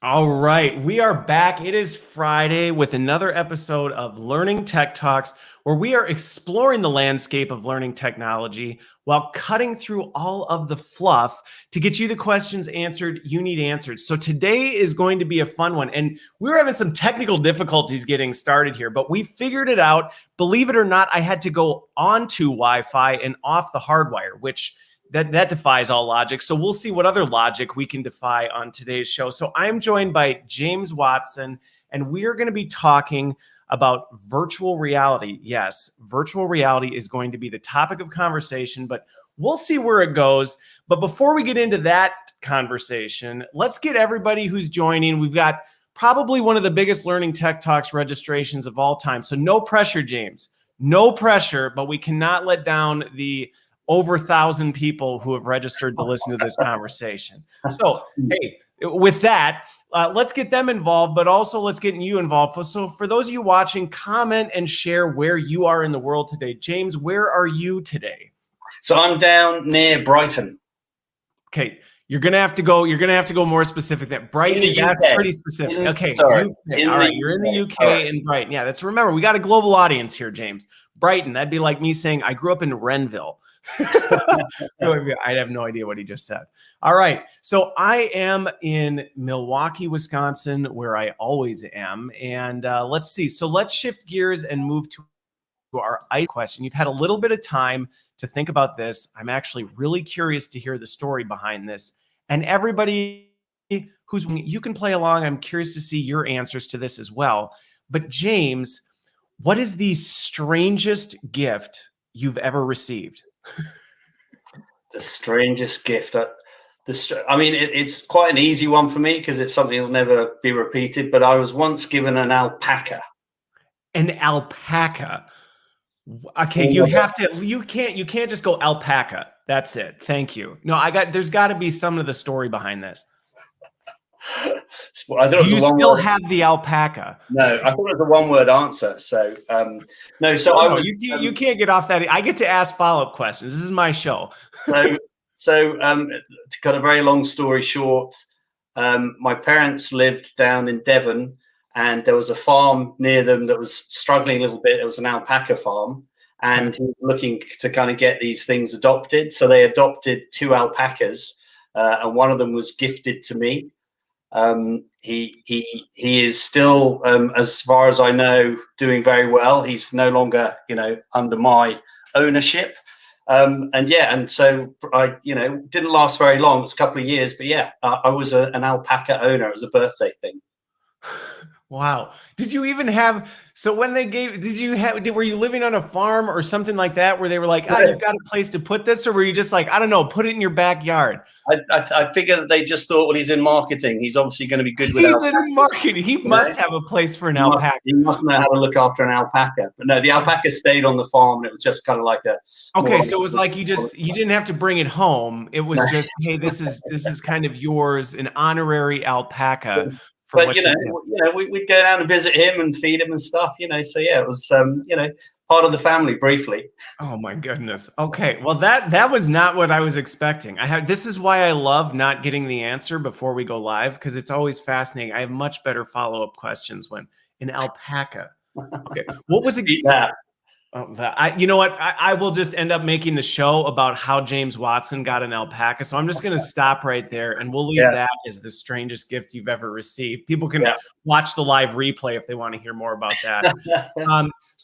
All right, we are back. It is Friday with another episode of Learning Tech Talks, where we are exploring the landscape of learning technology while cutting through all of the fluff to get you the questions answered you need answered. So today is going to be a fun one, and we're having some technical difficulties getting started here, but we figured it out. Believe it or not, I had to go onto Wi-Fi and off the hardwire, which that defies all logic. So we'll see what other logic we can defy on today's show. So I'm joined by James Watson, and we are going to be talking about virtual reality. Yes, virtual reality is going to be the topic of conversation, but we'll see where it goes. But before we get into that conversation, let's get everybody who's joining. We've got probably one of the biggest Learning Tech Talks registrations of all time. So no pressure, James. No pressure, but we cannot let down the over 1,000 people who have registered to listen to this conversation. So, hey, with that, let's get them involved, but also let's get you involved. So for those of you watching, comment and share where you are in the world today. James, where are you today? So I'm down near Brighton. Okay. You're gonna have to go more specific. That Brighton, that's pretty specific. Okay, all right. You're in the UK and Brighton. Yeah, that's remember we got a global audience here, James. Brighton, that'd be like me saying I grew up in Renville. I have no idea what he just said. All right, so I am in Milwaukee, Wisconsin, where I always am, and let's see. So let's shift gears and move to our ice question. You've had a little bit of time to think about this. I'm actually really curious to hear the story behind this. And everybody you can play along. I'm curious to see your answers to this as well. But James, what is the strangest gift you've ever received? The strangest gift. I mean, it's quite an easy one for me because it's something that'll never be repeated. But I was once given an alpaca. An alpaca. Okay, you can't just go alpaca. That's it. Thank you. No, there's got to be some of the story behind this. Do you still have the alpaca? No, I thought it was a one-word answer. So no. So you can't get off that. I get to ask follow-up questions. This is my show. So to cut a very long story short, my parents lived down in Devon. And there was a farm near them that was struggling a little bit. It was an alpaca farm, and he was looking to kind of get these things adopted. So they adopted 2 alpacas, and one of them was gifted to me. He is still, as far as I know, doing very well. He's no longer, under my ownership. And so I, didn't last very long. It was a couple of years, but yeah, I was an alpaca owner. It was a birthday thing. Wow. Did you even have, so when they gave, were you living on a farm or something like that where they were like, you've got a place to put this? Or were you just like, I don't know, put it in your backyard? I figured that they just thought, well, he's in marketing. He's obviously going to be good with alpaca. He's in marketing. He must have a place for an alpaca. He must know how to look after an alpaca. But no, the alpaca stayed on the farm, and it was just kind of like a. Okay, so it was like you didn't have to bring it home. It was just, hey, this is kind of yours, an honorary alpaca. But we'd go down and visit him and feed him and stuff, So yeah, it was part of the family briefly. Oh my goodness. Okay, well that was not what I was expecting. This is why I love not getting the answer before we go live, because it's always fascinating. I have much better follow-up questions when an alpaca. Okay, what was it? You know what? I will just end up making the show about how James Watson got an alpaca. So I'm just going to stop right there, and we'll leave that as the strangest gift you've ever received. People can watch the live replay if they want to hear more about that.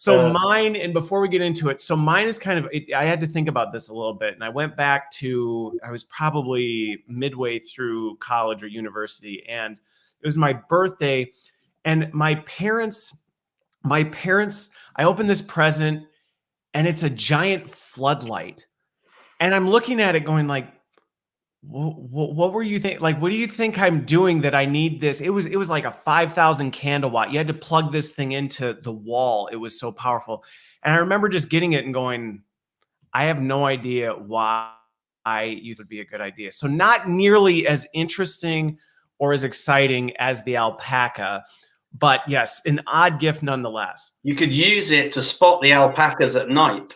Mine, and before we get into it, so mine is kind of, I had to think about this a little bit, and I went back to, I was probably midway through college or university, and it was my birthday, and my parents, I opened this present, and it's a giant floodlight. And I'm looking at it going like, what were you think? Like, what do you think I'm doing that I need this? It was like a 5,000 candle watt. You had to plug this thing into the wall. It was so powerful. And I remember just getting it and going, I have no idea why you would be a good idea. So not nearly as interesting or as exciting as the alpaca. But yes, an odd gift nonetheless. You could use it to spot the alpacas at night.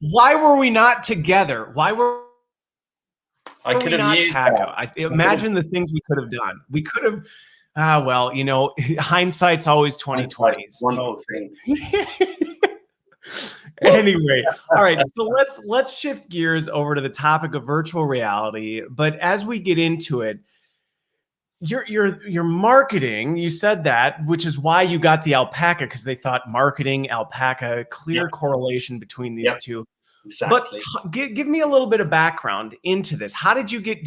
Why were we not together? I How could we have not used tackle? that. Imagine the things we could have done. We could have, well, you know, hindsight's always Hindsight, 2020. So wonderful thing. anyway, all right. So let's shift gears over to the topic of virtual reality. But as we get into it, your marketing, you said that, which is why you got the alpaca, because they thought marketing, alpaca, clear Yep. correlation between these Yep. two. Exactly. But give me a little bit of background into this. How did you get,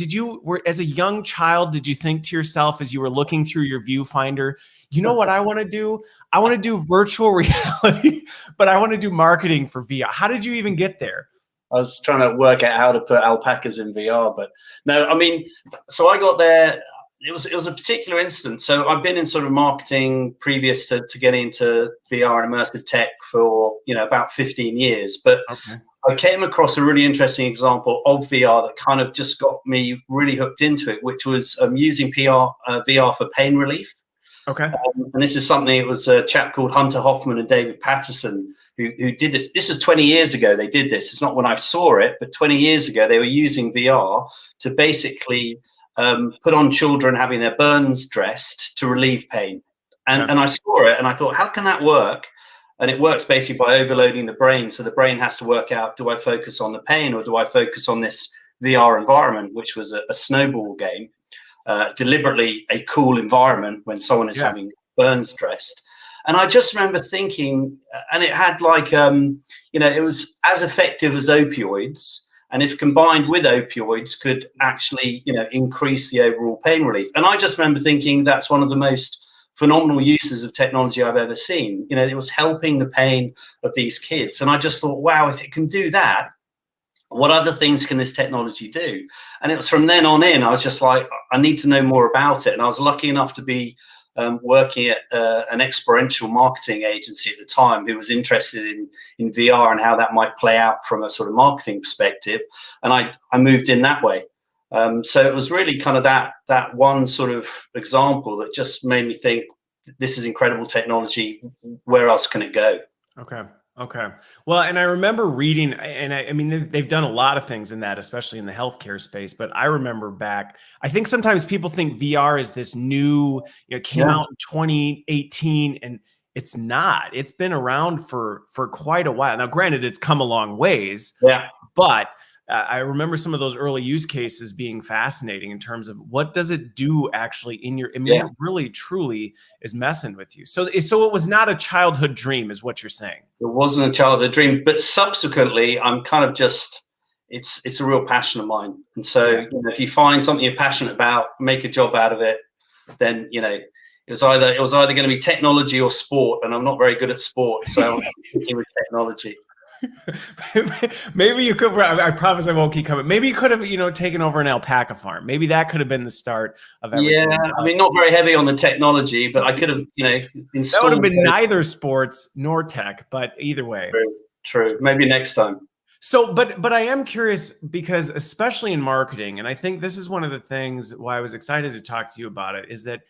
as a young child, did you think to yourself as you were looking through your viewfinder, you know what I want to do? I want to do virtual reality, but I want to do marketing for VR. How did you even get there? I was trying to work out how to put alpacas in VR, but no, I mean, so I got there. It was a particular instance. So I've been in sort of marketing previous to getting into VR and immersive tech for, you know, about 15 years. But Okay. I came across a really interesting example of VR that kind of just got me really hooked into it, which was using VR for pain relief. Okay. And this is something, it was a chap called Hunter Hoffman and David Patterson who did this. This was 20 years ago they did this. It's not when I saw it, but 20 years ago they were using VR to basically put on children having their burns dressed to relieve pain. And I saw it and I thought, how can that work? And it works basically by overloading the brain. So the brain has to work out, do I focus on the pain or do I focus on this VR environment, which was a snowball game, deliberately a cool environment when someone is having burns dressed. And I just remember thinking, and it had like, you know, it was as effective as opioids. And if combined with opioids could actually, you know, increase the overall pain relief. And I just remember thinking that's one of the most phenomenal uses of technology I've ever seen. You know, it was helping the pain of these kids. And I just thought, wow, if it can do that, what other things can this technology do? And it was from then on in, I was just like, I need to know more about it. And I was lucky enough to be working at an experiential marketing agency at the time who was interested in VR and how that might play out from a sort of marketing perspective. And I moved in that way. So it was really kind of that one sort of example that just made me think, this is incredible technology. Where else can it go? Okay. Okay. Well, and I remember reading, and I mean, they've done a lot of things in that, especially in the healthcare space. But I remember back, I think sometimes people think VR is this new, you know, came out in 2018, and it's not. It's been around for quite a while. Now, granted, it's come a long ways. Yeah. But I remember some of those early use cases being fascinating in terms of what does it do actually in your, I mean, it really truly is messing with you. So it was not a childhood dream is what you're saying. It wasn't a childhood dream, but subsequently I'm kind of just, it's a real passion of mine. And so, you know, if you find something you're passionate about, make a job out of it, then, you know, it was either going to be technology or sport. And I'm not very good at sport. So I'm sticking with technology. Maybe you could, I promise I won't keep coming. Maybe you could have, you know, taken over an alpaca farm. Maybe that could have been the start of everything. Yeah, I mean, not very heavy on the technology, but I could have, you know, installed. That would have been neither sports nor tech, but either way. True. Maybe next time. So, but I am curious because especially in marketing, and I think this is one of the things why I was excited to talk to you about it, is that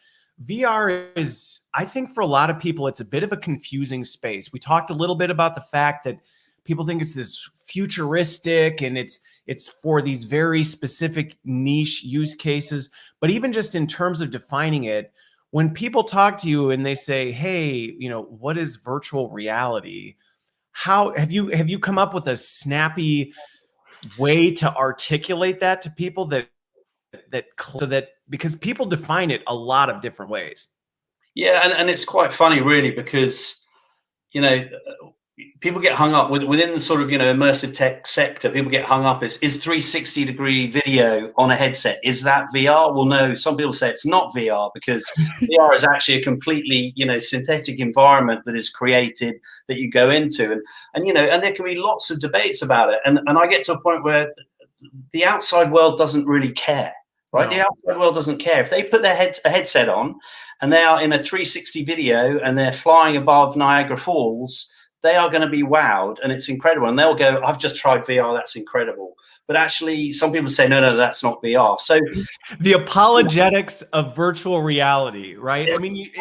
VR is, I think for a lot of people, it's a bit of a confusing space. We talked a little bit about the fact that people think it's this futuristic and it's for these very specific niche use cases. But even just in terms of defining it, when people talk to you and they say, hey, you know, what is virtual reality? How have you come up with a snappy way to articulate that to people so that because people define it a lot of different ways? Yeah, and it's quite funny really, because, you know, people get hung up within the sort of, you know, immersive tech sector. People get hung up is 360-degree video on a headset, is that VR? Well, no, some people say it's not VR because VR is actually a completely, you know, synthetic environment that is created that you go into, and you know, and there can be lots of debates about it, and I get to a point where the outside world doesn't really care. Right, no. The outside world doesn't care if they put a headset on and they are in a 360 video and they're flying above Niagara Falls. They are going to be wowed and it's incredible. And they'll go, I've just tried VR. That's incredible. But actually, some people say, no, that's not VR. So the apologetics of virtual reality, right? I mean,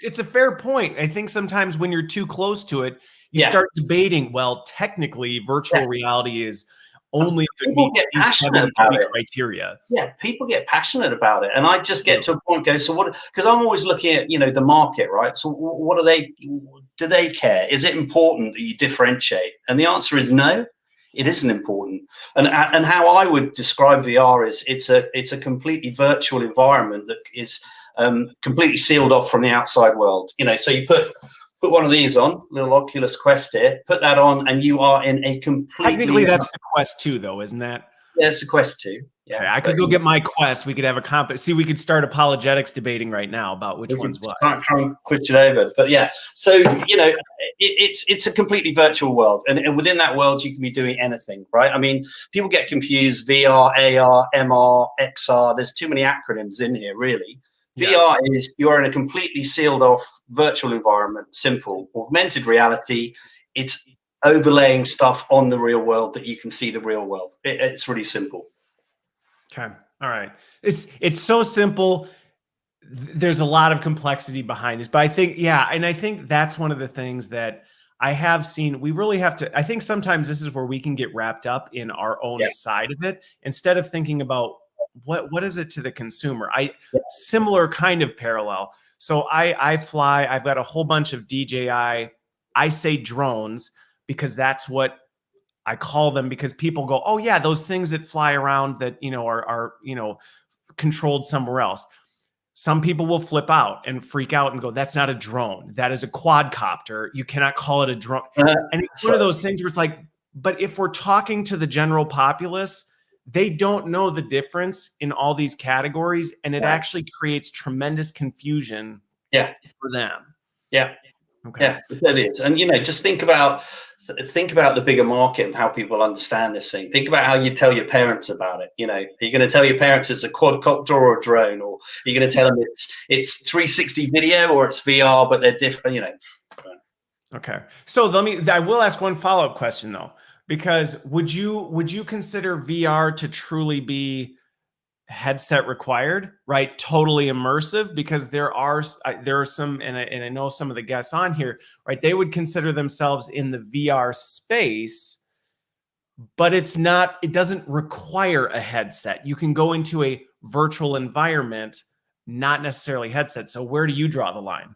it's a fair point. I think sometimes when you're too close to it, you start debating, well, technically virtual reality is only if it People meets get these passionate 73 about it. criteria. Yeah, people get passionate about it, and I just get to a point, go, so what? Because I'm always looking at the market, right? So what do they care? Is it important that you differentiate? And the answer is no, it isn't important. And how I would describe VR is it's a completely virtual environment that is completely sealed off from the outside world. So you put one of these on, little Oculus Quest here, put that on, and you are in a completely. Technically, that's the Quest 2, though, isn't that? Yeah, it's the Quest 2. Yeah, okay, I could go get my Quest. We could have a see. We could start apologetics debating right now about which one's what. Try and push it over, but yeah. So it's a completely virtual world, and within that world, you can be doing anything, right? I mean, people get confused: VR, AR, MR, XR. There's too many acronyms in here, really. Yes. VR is you're in a completely sealed off virtual environment. Simple. Augmented reality. It's overlaying stuff on the real world that you can see the real world. It's really simple. Okay. All right. It's so simple. There's a lot of complexity behind this, but I think, yeah. And I think that's one of the things that I have seen. We really have to, I think sometimes this is where we can get wrapped up in our own side of it, instead of thinking about what is it to the consumer. Similar kind of parallel. So I fly, I've got a whole bunch of DJI, I say drones, because that's what I call them, because people go, oh yeah, those things that fly around that, are controlled somewhere else. Some people will flip out and freak out and go, that's not a drone. That is a quadcopter. You cannot call it a drone. And it's one of those things where it's like, but if we're talking to the general populace, they don't know the difference in all these categories. And it actually creates tremendous confusion for them. Yeah. Okay. Yeah, it is. And, just think about the bigger market and how people understand this thing. Think about how you tell your parents about it. Are you going to tell your parents it's a quadcopter or a drone, or are you going to tell them it's 360 video or it's VR, but they're different, Okay. So I will ask one follow-up question though, because would you consider VR to truly be headset required, right? Totally immersive, because there are some, and I know some of the guests on here, right? They would consider themselves in the VR space, but it doesn't require a headset. You can go into a virtual environment, not necessarily headset. So where do you draw the line?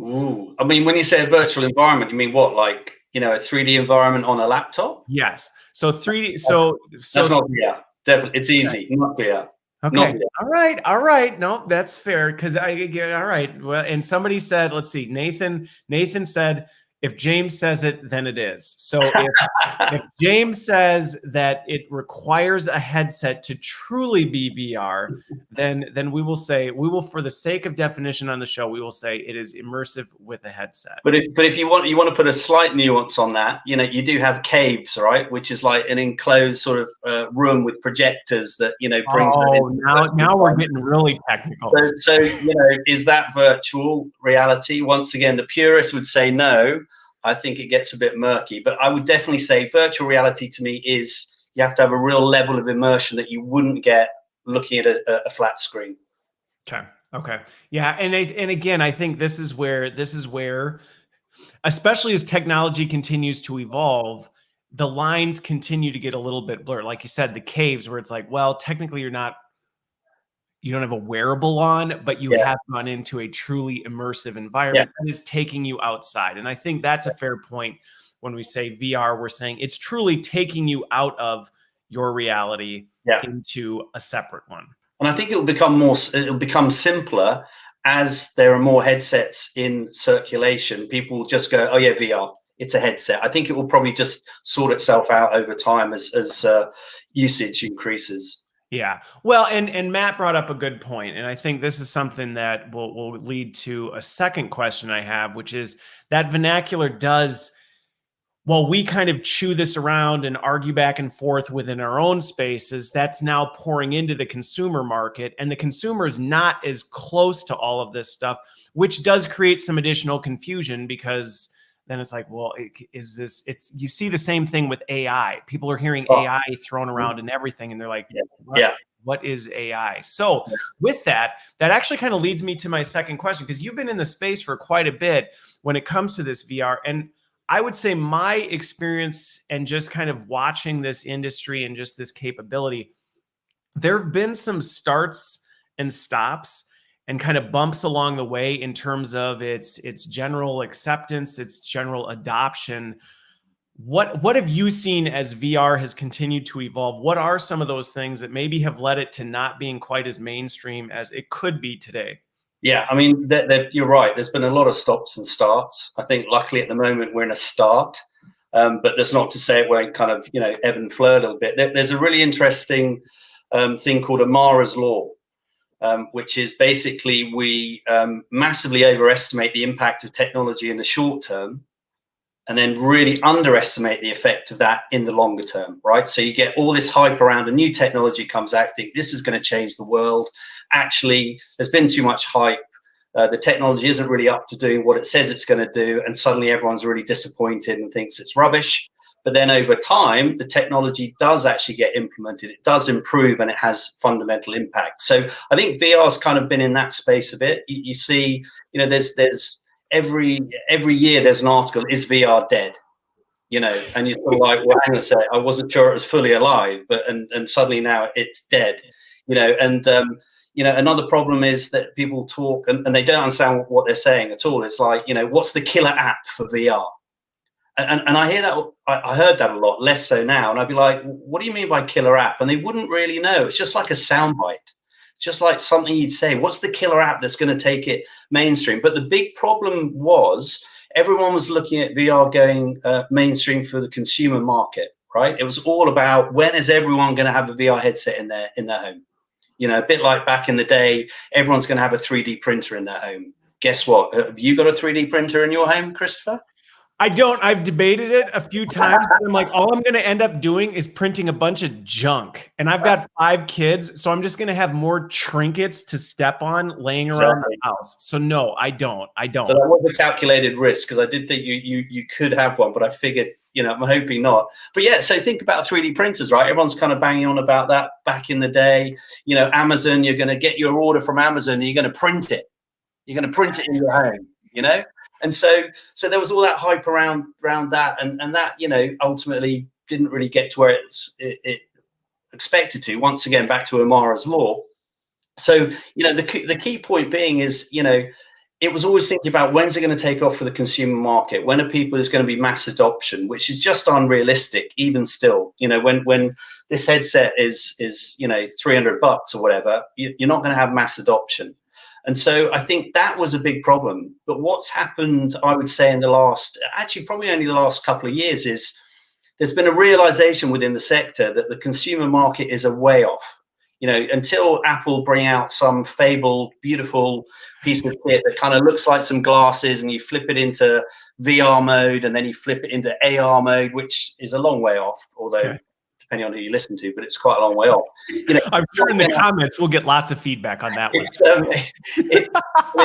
Ooh, I mean, when you say a virtual environment, you mean what? Like, a 3D environment on a laptop? Yes. So 3D. So that's not VR. Definitely, it's easy. Okay. Not VR. Okay. Not VR. All right. No, that's fair. Because all right. Well, and somebody said, let's see, Nathan said, if James says it, then it is. So if James says that it requires a headset to truly be VR, then we will say, for the sake of definition on the show, we will say it is immersive with a headset. But if you want to put a slight nuance on that, you do have caves, right? Which is like an enclosed sort of room with projectors that brings. Oh, now we're getting really technical. So is that virtual reality? Once again, the purists would say no. I think it gets a bit murky, but I would definitely say virtual reality to me is you have to have a real level of immersion that you wouldn't get looking at a flat screen. Okay. Yeah. And again, I think this is where, especially as technology continues to evolve, the lines continue to get a little bit blurred. Like you said, the caves, where it's like, well, technically you don't have a wearable on, but you have gone into a truly immersive environment that is taking you outside. And I think that's a fair point. When we say VR, we're saying it's truly taking you out of your reality into a separate one. And I think it'll become simpler as there are more headsets in circulation. People will just go, oh yeah, VR, it's a headset. I think it will probably just sort itself out over time as usage increases. Yeah. Well, and Matt brought up a good point, and I think this is something that will lead to a second question I have, which is that vernacular does, while we kind of chew this around and argue back and forth within our own spaces, that's now pouring into the consumer market, and the consumer is not as close to all of this stuff, which does create some additional confusion, because then it's like, well, you see the same thing with AI. People are hearing AI thrown around and everything, and they're like, what is AI? So with that actually kind of leads me to my second question, because you've been in the space for quite a bit when it comes to this VR. And I would say my experience and just kind of watching this industry and just this capability, there have been some starts and stops and kind of bumps along the way in terms of its general acceptance, its general adoption. What have you seen as VR has continued to evolve? What are some of those things that maybe have led it to not being quite as mainstream as it could be today? Yeah, I mean, you're right. There's been a lot of stops and starts. I think luckily at the moment we're in a start, but that's not to say it won't kind of, ebb and flow a little bit. There's a really interesting thing called Amara's law, which is basically we massively overestimate the impact of technology in the short term and then really underestimate the effect of that in the longer term, right? So you get all this hype around a new technology comes out, think this is going to change the world. Actually, there's been too much hype. The technology isn't really up to doing what it says it's going to do. And suddenly everyone's really disappointed and thinks it's rubbish. But then over time, the technology does actually get implemented. It does improve and it has fundamental impact. So I think VR's kind of been in that space a bit. You see, there's every year there's an article, is VR dead? And you're sort of like, well, hang on a sec, I wasn't sure it was fully alive, but and suddenly now it's dead. Another problem is that people talk and they don't understand what they're saying at all. It's like, what's the killer app for VR? And I hear that, I heard that a lot, less so now. And I'd be like, what do you mean by killer app? And they wouldn't really know. It's just like a soundbite. Just like something you'd say, what's the killer app that's going to take it mainstream? But the big problem was everyone was looking at VR going mainstream for the consumer market, right? It was all about when is everyone going to have a VR headset in their home? A bit like back in the day, everyone's going to have a 3D printer in their home. Guess what? Have you got a 3D printer in your home, Christopher? I don't. I've debated it a few times. I'm like, all I'm going to end up doing is printing a bunch of junk. And I've got 5 kids, so I'm just going to have more trinkets to step on laying around the house. So no, I don't. So that was a calculated risk because I did think you could have one, but I figured, I'm hoping not. But yeah, so think about 3D printers, right? Everyone's kind of banging on about that back in the day. Amazon, you're going to get your order from Amazon and you're going to print it. You're going to print it in your home, And so there was all that hype around that, and that ultimately didn't really get to where it expected to. Once again, back to Amara's law. So the key point being is it was always thinking about when's it going to take off for the consumer market, when are people is going to be mass adoption, which is just unrealistic even still. When this headset is $300 or whatever, you're not going to have mass adoption. And so I think that was a big problem. But what's happened, I would say, in probably only the last couple of years is there's been a realization within the sector that the consumer market is a way off. Until Apple bring out some fabled, beautiful piece of kit that kind of looks like some glasses and you flip it into VR mode and then you flip it into AR mode, which is a long way off, although depending on who you listen to, but it's quite a long way off. I'm sure in the comments we'll get lots of feedback on that one.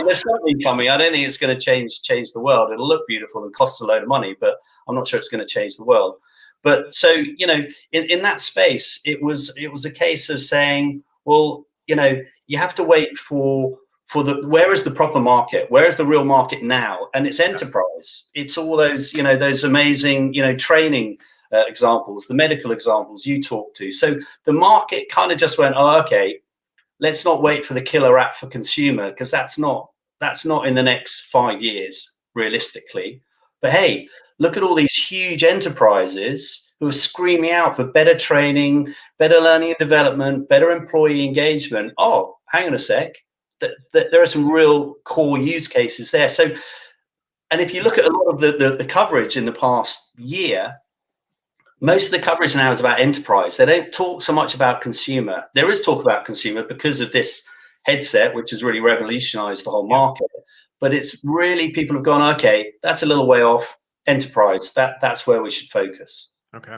There's something coming. I don't think it's going to change the world. It'll look beautiful and cost a load of money, but I'm not sure it's going to change the world. But so in that space, it was a case of saying, well, you have to wait for where is the proper market? Where is the real market now? And it's enterprise. It's all those those amazing training examples, the medical examples you talked to. So the market kind of just went, oh, okay, let's not wait for the killer app for consumer because that's not in the next 5 years realistically. But hey, look at all these huge enterprises who are screaming out for better training, better learning and development, better employee engagement. Oh, hang on a sec. There are some real core use cases there. So, and if you look at a lot of the coverage in the past year, most of the coverage now is about enterprise. They don't talk so much about consumer. There is talk about consumer because of this headset, which has really revolutionized the whole market. But it's really people have gone, okay, that's a little way off. Enterprise, that's where we should focus. Okay.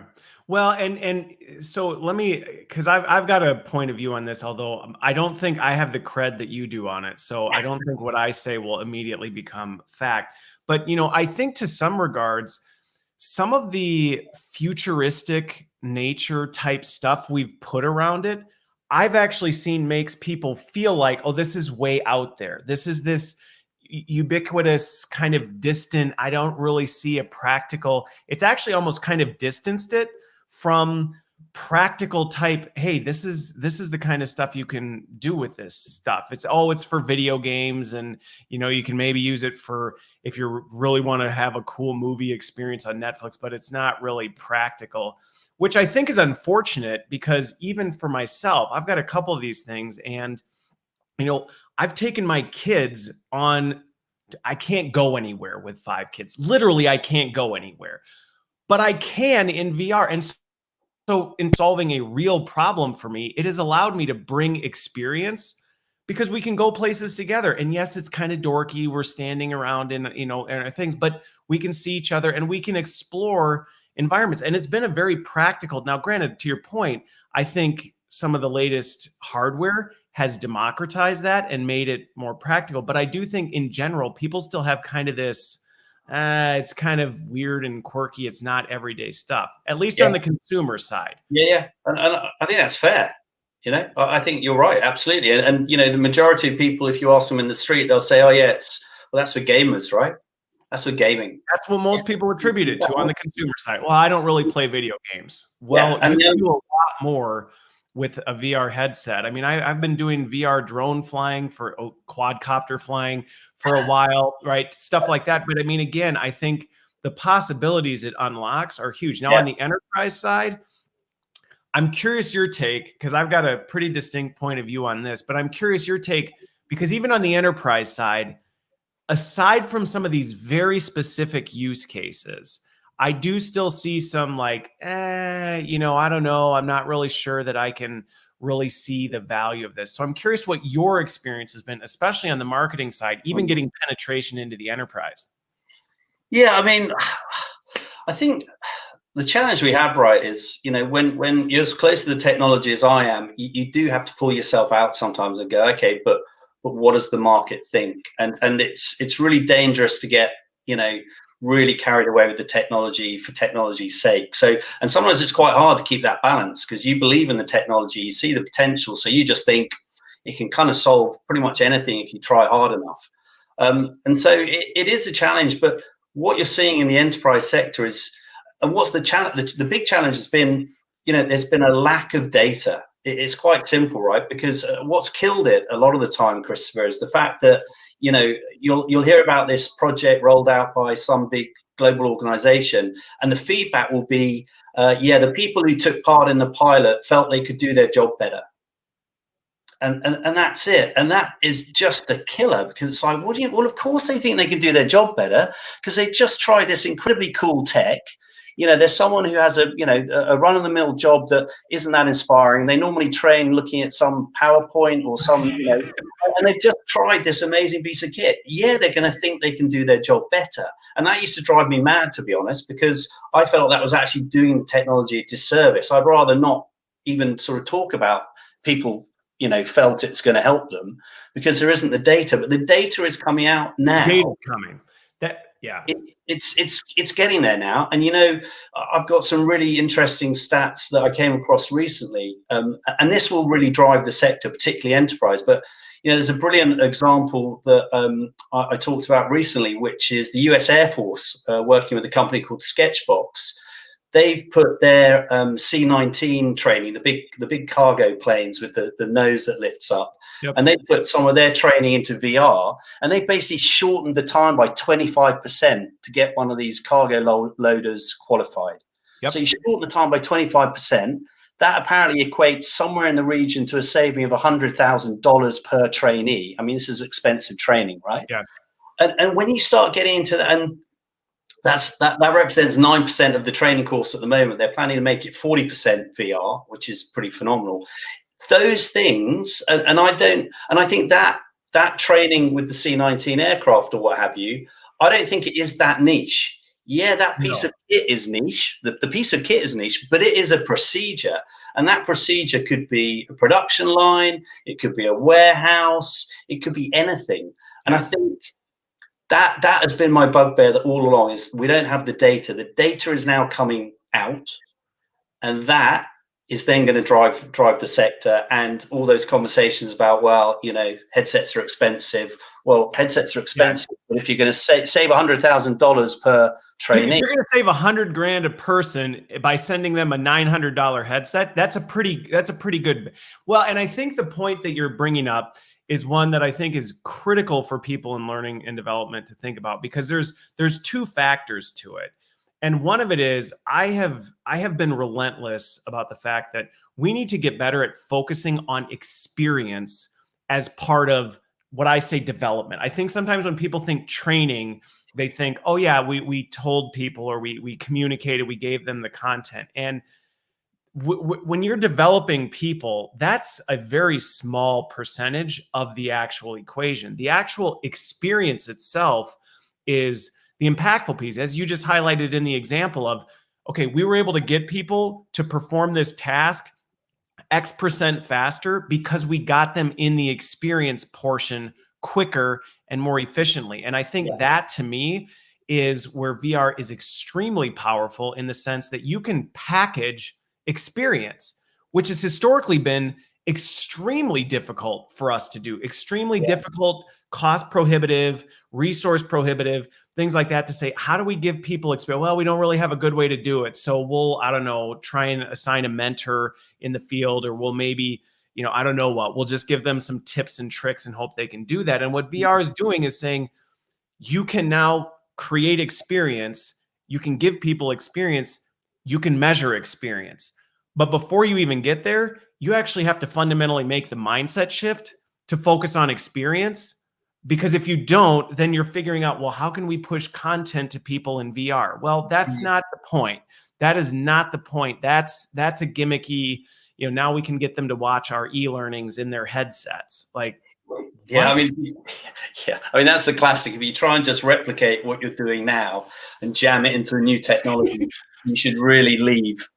Well, and so let me, because I've got a point of view on this, although I don't think I have the cred that you do on it. So I don't think what I say will immediately become fact. But, I think to some regards, some of the futuristic nature type stuff we've put around it, I've actually seen makes people feel like, oh, this is way out there. This is this, ubiquitous, kind of distant. I don't really see a practical. It's actually almost kind of distanced it from practical type. Hey, this is the kind of stuff you can do with this stuff. It's for video games, and you can maybe use it for if you really want to have a cool movie experience on Netflix, but it's not really practical, which I think is unfortunate, because even for myself, I've got a couple of these things, and I've taken my kids on. I can't go anywhere with 5 kids. Literally, I can't go anywhere, but I can in VR. And so in solving a real problem for me, it has allowed me to bring experience, because we can go places together. And yes, it's kind of dorky. We're standing around in, and things, but we can see each other and we can explore environments. And it's been a very practical. Now, granted, to your point, I think some of the latest hardware has democratized that and made it more practical. But I do think in general, people still have kind of this, it's kind of weird and quirky. It's not everyday stuff, at least on the consumer side. Yeah. And I think that's fair. I think you're right. Absolutely. And the majority of people, if you ask them in the street, they'll say, oh yeah, that's for gamers, right? That's for gaming. That's what most people attribute it to on the consumer side. Well, I don't really play video games. Well, and you can do a lot more with a VR headset. I mean, I've been doing VR drone flying quadcopter flying for a while, right? Stuff like that. But I mean, again, I think the possibilities it unlocks are huge. Now, on the enterprise side, I'm curious your take, because I've got a pretty distinct point of view on this, but I'm curious your take, because even on the enterprise side, aside from some of these very specific use cases, I do still see some like, I don't know. I'm not really sure that I can really see the value of this. So I'm curious what your experience has been, especially on the marketing side, even getting penetration into the enterprise. Yeah, I mean, I think the challenge we have, right, is, when you're as close to the technology as I am, you do have to pull yourself out sometimes and go, okay, but what does the market think? And it's really dangerous to get, really carried away with the technology for technology's sake. So, and sometimes it's quite hard to keep that balance, because you believe in the technology, you see the potential, so you just think it can kind of solve pretty much anything if you try hard enough. And so it is a challenge. But what you're seeing in the enterprise sector is, and what's the challenge? The big challenge has been, there's been a lack of data. It's quite simple, right? Because what's killed it a lot of the time, Christopher, is the fact that you'll hear about this project rolled out by some big global organization, and the feedback will be, the people who took part in the pilot felt they could do their job better. And that's it. And that is just a killer, because it's like, well, of course they think they can do their job better, because they just tried this incredibly cool tech. There's someone who has a run-of-the-mill job that isn't that inspiring. They normally train looking at some PowerPoint or some, and they've just tried this amazing piece of kit. Yeah, they're going to think they can do their job better. And that used to drive me mad, to be honest, because I felt that was actually doing the technology a disservice. I'd rather not even sort of talk about people, felt it's going to help them, because there isn't the data. But the data is coming out now. The data's coming. It's getting there now. And I've got some really interesting stats that I came across recently, and this will really drive the sector, particularly enterprise. But there's a brilliant example that I talked about recently, which is the US Air Force working with a company called Sketchbox. They've put their C-19 training, the big cargo planes with the nose that lifts up, and they put some of their training into VR, and they basically shortened the time by 25% to get one of these cargo loaders qualified. So you shorten the time by 25%. That apparently equates somewhere in the region to a saving of $100,000 per trainee. I mean, this is expensive training, right? Yes. And when you start getting into that, and that represents 9% of the training course at the moment. They're planning to make it 40% VR, which is pretty phenomenal. Those things, and I think that training with the C-19 aircraft or what have you, I don't think it is that niche. Yeah, that piece of kit is niche. The piece of kit is niche, but it is a procedure. And that procedure could be a production line. It could be a warehouse. It could be anything. And I think that has been my bugbear that all along is we don't have the data. The data is now coming out, and that is then going to drive the sector, and all those conversations about, well, headsets are expensive. well, headsets are expensive, but if you're going to save $100,000 per trainee, if you're going to save $100,000 a person by sending them a $900 headset, that's a pretty good. Well, and I think the point that you're bringing up is one that I think is critical for people in learning and development to think about, because there's two factors to it. And one of it is I have been relentless about the fact that we need to get better at focusing on experience as part of what I say development. I think sometimes when people think training, they think, oh yeah, we told people, or we communicated, we gave them the content. And when you're developing people, that's a very small percentage of the actual equation. The actual experience itself is the impactful piece, as you just highlighted in the example of, okay, we were able to get people to perform this task X% faster because we got them in the experience portion quicker and more efficiently. And I think that, to me, is where VR is extremely powerful, in the sense that you can package experience, which has historically been extremely difficult for us to do, extremely difficult, cost prohibitive, resource prohibitive, things like that, to say, how do we give people experience? Well, we don't really have a good way to do it. So we'll, I don't know, try and assign a mentor in the field, or we'll maybe, I don't know what, we'll just give them some tips and tricks and hope they can do that. And what VR is doing is saying, you can now create experience, you can give people experience, you can measure experience. But before you even get there, you actually have to fundamentally make the mindset shift to focus on experience. Because if you don't, then you're figuring out, well, how can we push content to people in VR? Well, that's not the point. That is not the point. That's a gimmicky, now we can get them to watch our e-learnings in their headsets. Like, yeah, what? I mean, that's the classic. If you try and just replicate what you're doing now and jam it into a new technology, you should really leave.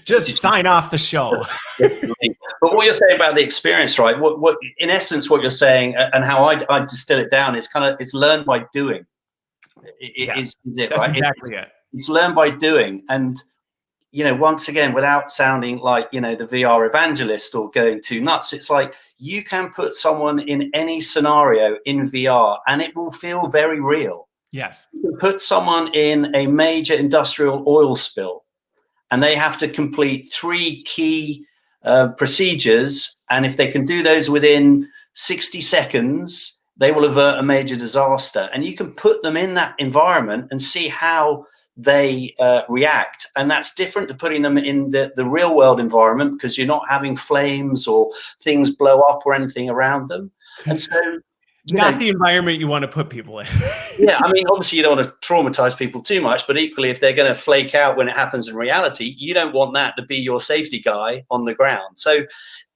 Just sign off the show. But what you're saying about the experience, right? What in essence, what you're saying, and how I distill it down, is it's learned by doing. Is it, that's right? Exactly it. It's learned by doing. And once again, without sounding like the VR evangelist or going too nuts, it's like, you can put someone in any scenario in VR and it will feel very real. Yes. You can put someone in a major industrial oil spill and they have to complete 3 key procedures. And if they can do those within 60 seconds, they will avert a major disaster. And you can put them in that environment and see how they react. And that's different to putting them in the real world environment, because you're not having flames or things blow up or anything around them. And so, not the environment you want to put people in. Yeah, I mean, obviously you don't want to traumatize people too much, but equally, if they're going to flake out when it happens in reality, you don't want that to be your safety guy on the ground. So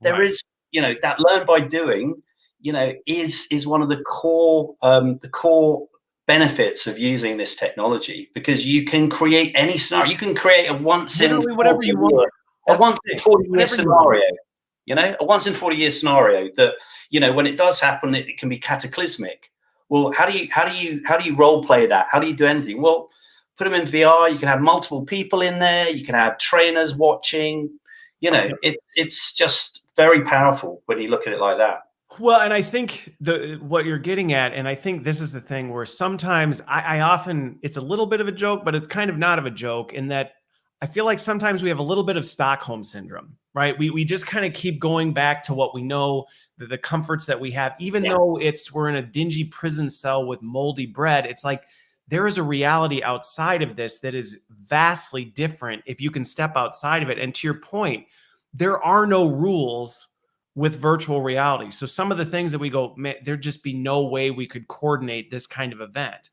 there is, that learn by doing, is one of the core benefits of using this technology, because you can create any scenario. You can create a once in 40 year scenario. A once in 40 year scenario that, when it does happen, it can be cataclysmic. Well, how do you role play that? How do you do anything? Well, put them in VR. You can have multiple people in there. You can have trainers watching. It's just very powerful when you look at it like that. Well, and I think what you're getting at, and I think this is the thing where sometimes I often, it's a little bit of a joke, but it's kind of not of a joke, in that I feel like sometimes we have a little bit of Stockholm syndrome, right? We just kind of keep going back to what we know, the comforts that we have, even though we're in a dingy prison cell with moldy bread. It's like, there is a reality outside of this that is vastly different if you can step outside of it. And to your point, there are no rules with virtual reality. So some of the things that we go, man, there'd just be no way we could coordinate this kind of event.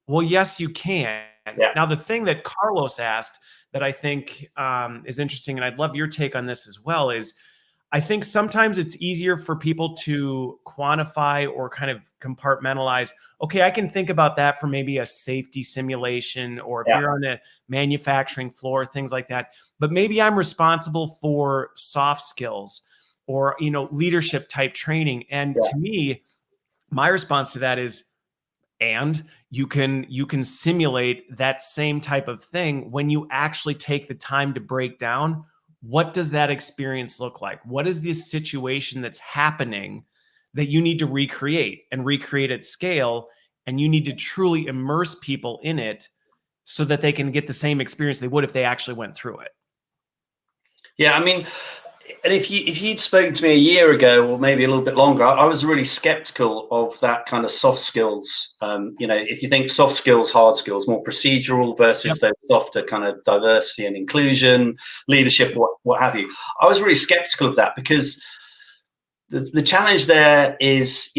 Well, yes, you can. Now, the thing that Carlos asked that I think is interesting, and I'd love your take on this as well, is I think sometimes it's easier for people to quantify or kind of compartmentalize. Okay, I can think about that for maybe a safety simulation, or if you're on a manufacturing floor, things like that. But maybe I'm responsible for soft skills or, leadership type training. And to me, my response to that is, and you can simulate that same type of thing when you actually take the time to break down, what does that experience look like? What is the situation that's happening that you need to recreate and recreate at scale. And you need to truly immerse people in it so that they can get the same experience they would if they actually went through it. Yeah, I mean, and if you'd spoken to me a year ago, or maybe a little bit longer, I was really skeptical of that kind of soft skills. If you think soft skills, hard skills, more procedural versus those softer kind of diversity and inclusion, leadership, what have you. I was really skeptical of that because the challenge there is,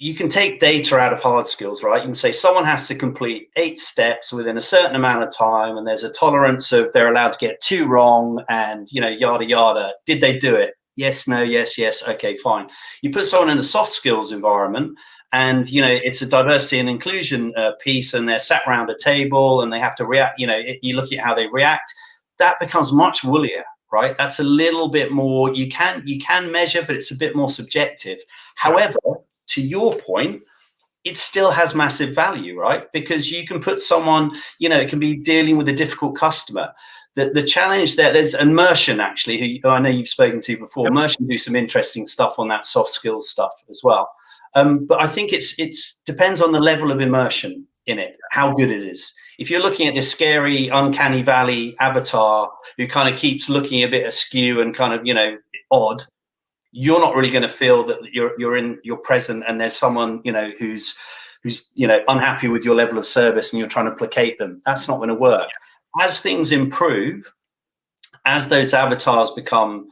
you can take data out of hard skills, right? You can say someone has to complete 8 steps within a certain amount of time, and there's a tolerance of they're allowed to get 2 wrong, and yada yada. Did they do it? Yes, no, yes, yes. Okay, fine. You put someone in a soft skills environment, and it's a diversity and inclusion piece, and they're sat around a table, and they have to react. You look at how they react. That becomes much woollier, right? That's a little bit more. You can measure, but it's a bit more subjective. However, to your point, it still has massive value, right? Because you can put someone, it can be dealing with a difficult customer. The challenge there's Immersion, actually, who I know you've spoken to before. Yep. Immersion do some interesting stuff on that soft skills stuff as well. But I think it's depends on the level of immersion in it, how good it is. If you're looking at this scary, uncanny valley avatar who kind of keeps looking a bit askew and kind of, odd, you're not really going to feel that you're present, and there's someone who's unhappy with your level of service and you're trying to placate them. That's not going to work. As things improve, as those avatars become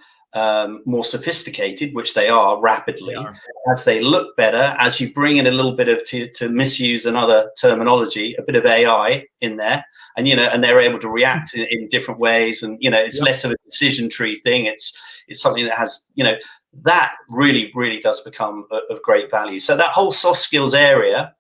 more sophisticated, which they are rapidly, as they look better, as you bring in a little bit of, to misuse another terminology, a bit of AI in there, and and they're able to react in different ways, and it's less of a decision tree thing. It's something that has that really does become of great value. So that whole soft skills area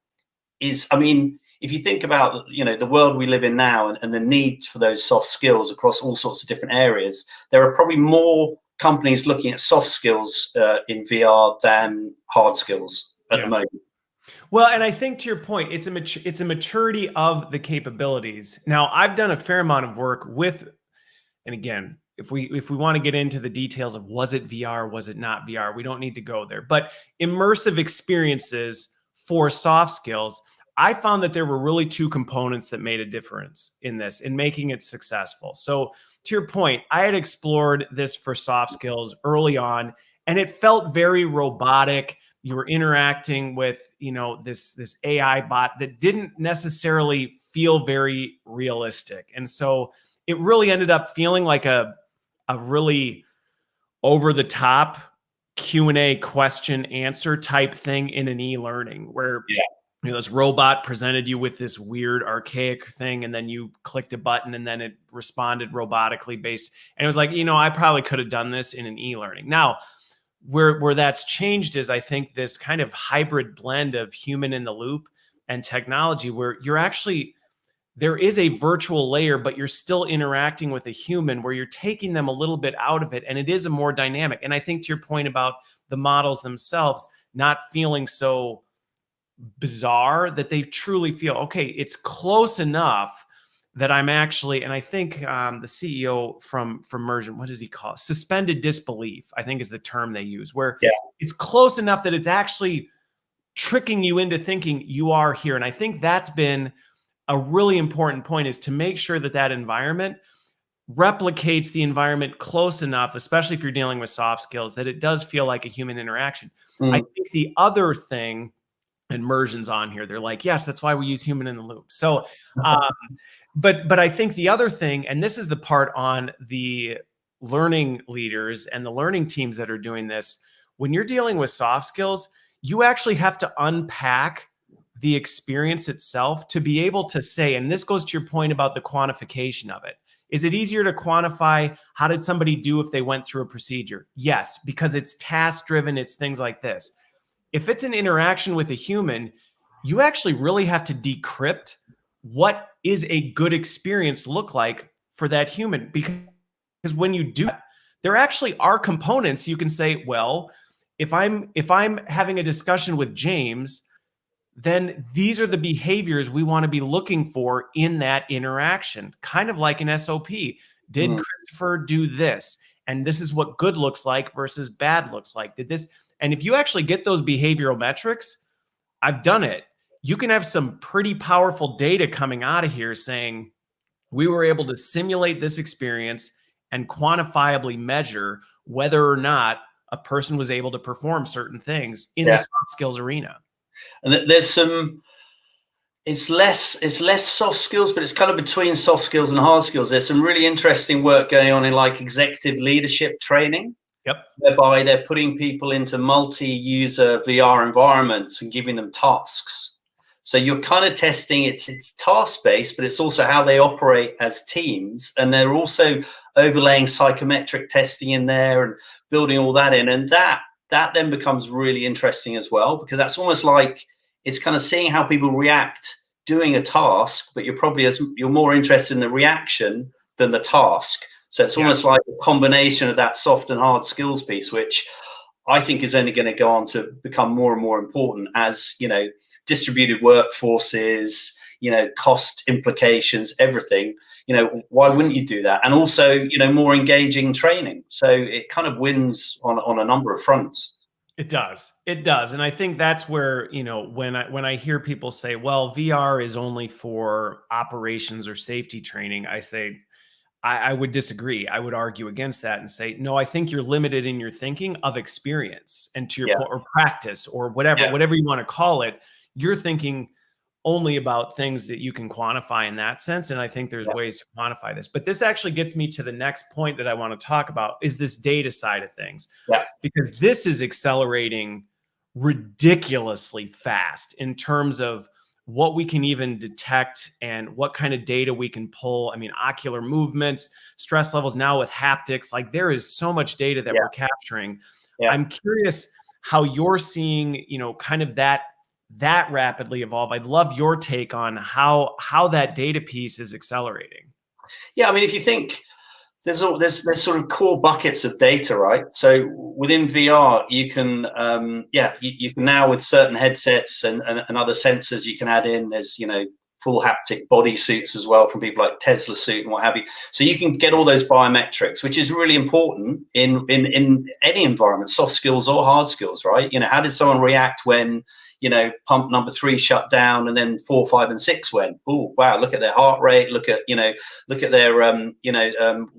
is, I mean, if you think about the world we live in now, and the need for those soft skills across all sorts of different areas, there are probably more companies looking at soft skills in VR than hard skills at the moment. Well, and I think to your point, it's a maturity of the capabilities. Now, I've done a fair amount of work with, and again, if we want to get into the details of was it VR, was it not VR, we don't need to go there. But immersive experiences for soft skills, I found that there were really 2 components that made a difference in this, in making it successful. So to your point, I had explored this for soft skills early on, and it felt very robotic. You were interacting with, this AI bot that didn't necessarily feel very realistic. And so it really ended up feeling like a really over the top Q&A question answer type thing in an e-learning where this robot presented you with this weird archaic thing, and then you clicked a button and then it responded robotically based. And it was like, I probably could have done this in an e-learning. Now, where that's changed is, I think, this kind of hybrid blend of human in the loop and technology, where there is a virtual layer, but you're still interacting with a human, where you're taking them a little bit out of it, and it is a more dynamic. And I think to your point about the models themselves not feeling so bizarre, that they truly feel, okay, it's close enough that I'm actually, and I think the CEO from Immersion, what does he call it? Suspended disbelief, I think is the term they use, where it's close enough that it's actually tricking you into thinking you are here. And I think that's been a really important point, is to make sure that that environment replicates the environment close enough, especially if you're dealing with soft skills, that it does feel like a human interaction. I think the other thing, Immersion's on here, they're like, yes, that's why we use human in the loop. So, but I think the other thing, and this is the part on the learning leaders and the learning teams that are doing this, when you're dealing with soft skills, you actually have to unpack the experience itself to be able to say, and this goes to your point about the quantification of it. Is it easier to quantify how did somebody do if they went through a procedure? Yes, because it's task driven, it's things like this. If it's an interaction with a human, you actually really have to decrypt what is a good experience look like for that human. Because when you do that, there actually are components you can say, well, if I'm having a discussion with James, then these are the behaviors we want to be looking for in that interaction. Kind of like an SOP. Did Christopher do this? And this is what good looks like versus bad looks like. Did this? And if you actually get those behavioral metrics, I've done it. You can have some pretty powerful data coming out of here saying, we were able to simulate this experience and quantifiably measure whether or not a person was able to perform certain things in the soft skills arena. And there's some, it's less soft skills, but it's kind of between soft skills and hard skills. There's some really interesting work going on in like executive leadership training. Yep. Whereby they're putting people into multi-user VR environments and giving them tasks. So you're kind of testing it's task-based, but it's also how they operate as teams. And they're also overlaying psychometric testing in there and building all that in. And that then becomes really interesting as well, because that's almost like it's kind of seeing how people react doing a task, but you're more interested in the reaction than the task. So it's almost like a combination of that soft and hard skills piece, which I think is only going to go on to become more and more important as, you know, distributed workforces, you know, cost implications, everything. You know, why wouldn't you do that? And also, you know, more engaging training. So it kind of wins on a number of fronts. It does. It does. And I think that's where, you know, when I hear people say, well, VR is only for operations or safety training, I say, I would disagree. I would argue against that and say, no, I think you're limited in your thinking of experience and to your point, or practice or whatever you want to call it. You're thinking only about things that you can quantify in that sense. And I think there's ways to quantify this. But this actually gets me to the next point that I want to talk about is this data side of things. Because this is accelerating ridiculously fast in terms of what we can even detect and what kind of data we can pull. I mean, ocular movements, stress levels now with haptics, like there is so much data that we're capturing. I'm curious how you're seeing, you know, kind of that rapidly evolve. I'd love your take on how that data piece is accelerating. Yeah, I mean, if you think there's sort of core buckets of data, right? So within VR, you can you can now with certain headsets and other sensors you can add in. There's, you know, full haptic body suits as well from people like Tesla suit and what have you. So you can get all those biometrics, which is really important in any environment, soft skills or hard skills, right? You know, how did someone react when, you know, pump number 3 shut down and then 4, 5, and 6 went? Oh, wow, look at their heart rate, look at their,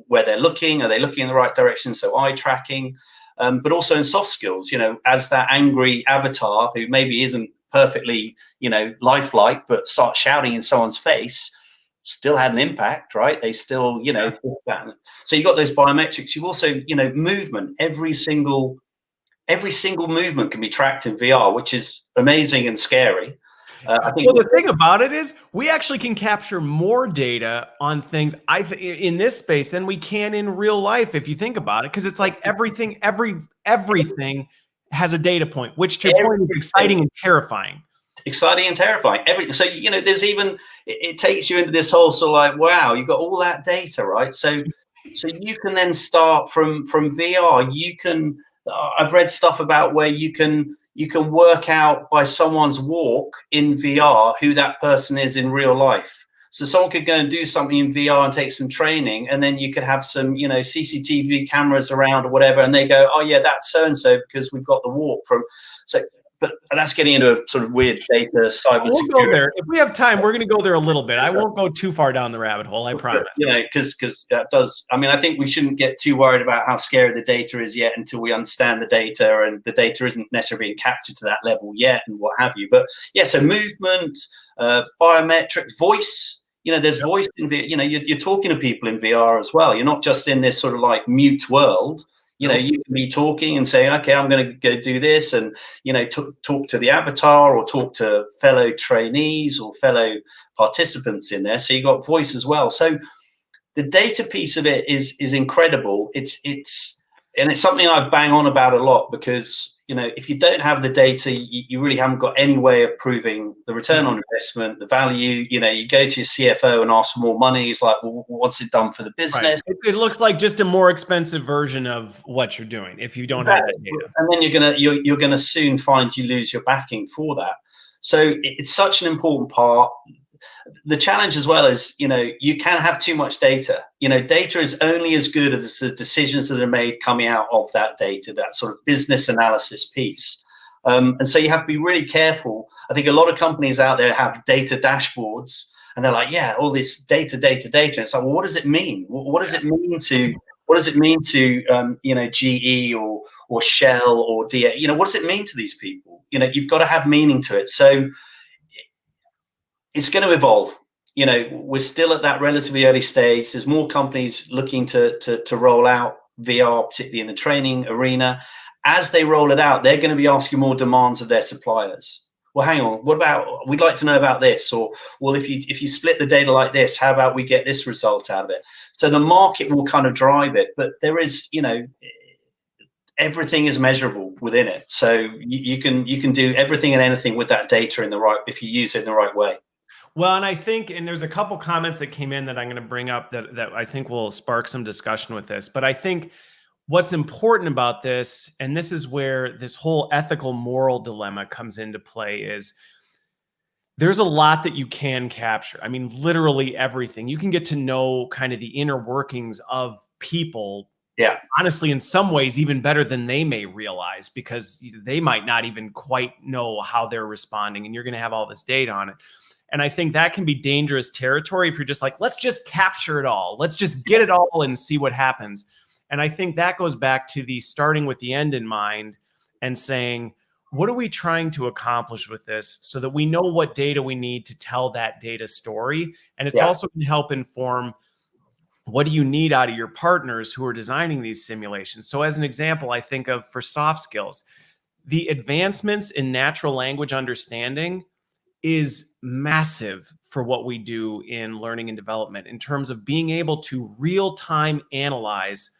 where they're looking. Are they looking in the right direction? So eye tracking, but also in soft skills, you know, as that angry avatar who maybe isn't perfectly, you know, lifelike, but start shouting in someone's face, still had an impact, right? They still, you know, so you've got those biometrics. You've also, you know, movement, every single movement can be tracked in VR, which is amazing and scary. I think. Well, the thing about it is we actually can capture more data on things in this space than we can in real life, if you think about it, because it's like everything has a data point, which to your point is exciting and terrifying. Exciting and terrifying. Everything. So, you know, there's even, it takes you into this whole sort of like, wow, you've got all that data, right? So you can then start from VR. You can, I've read stuff about where you can work out by someone's walk in VR who that person is in real life. So someone could go and do something in VR and take some training, and then you could have some, you know, CCTV cameras around or whatever, and they go, oh yeah, that's so-and-so because we've got the walk from. So, but that's getting into a sort of weird data cyber we'll security. Go there. If we have time, we're going to go there a little bit. I won't go too far down the rabbit hole, I promise. You know, because that does, I mean, I think we shouldn't get too worried about how scary the data is yet until we understand the data, and the data isn't necessarily being captured to that level yet and what have you. But yeah, so movement, biometrics, voice. You know, there's voice in VR. You know, you're talking to people in VR as well. You're not just in this sort of like mute world. You know, you can be talking and saying, okay, I'm going to go do this, and, you know, talk to the avatar or talk to fellow trainees or fellow participants in there. So you got voice as well. So the data piece of it is incredible. It's something I bang on about a lot, because, you know, if you don't have the data, you really haven't got any way of proving the return on investment, the value. You know, you go to your CFO and ask for more money. He's like, well, what's it done for the business? Right. It looks like just a more expensive version of what you're doing if you don't have that data. And then you're gonna soon find you lose your backing for that. So it's such an important part. the challenge as well is, you can have too much data. Data is only as good as the decisions that are made coming out of that data, that sort of business analysis piece. And so you have to be really careful. I think a lot of companies out there have data dashboards, and they're like, yeah, all this data. And it's like, well, what does it mean? What does it mean to GE or Shell or DA? What does it mean to these people? You've got to have meaning to it. So it's going to evolve. We're still at that relatively early stage. There's more companies looking to roll out VR, particularly in the training arena. As they roll it out, they're going to be asking more demands of their suppliers. Well, hang on, what about, we'd like to know about this, or, well, if you split the data like this, how about we get this result out of it? So the market will kind of drive it, but there is, everything is measurable within it. So you can do everything and anything with that data if you use it in the right way. Well, and I think, and there's a couple comments that came in that I'm going to bring up that I think will spark some discussion with this. But I think what's important about this, and this is where this whole ethical moral dilemma comes into play, is there's a lot that you can capture. I mean, literally everything. You can get to know kind of the inner workings of people. Yeah. Honestly, in some ways, even better than they may realize, because they might not even quite know how they're responding, and you're going to have all this data on it. And I think that can be dangerous territory if you're just like, let's just capture it all. Let's just get it all and see what happens. And I think that goes back to the starting with the end in mind and saying, what are we trying to accomplish with this, so that we know what data we need to tell that data story. And it's also going to help inform, what do you need out of your partners who are designing these simulations? So as an example, I think of, for soft skills, the advancements in natural language understanding is massive for what we do in learning and development, in terms of being able to real-time analyze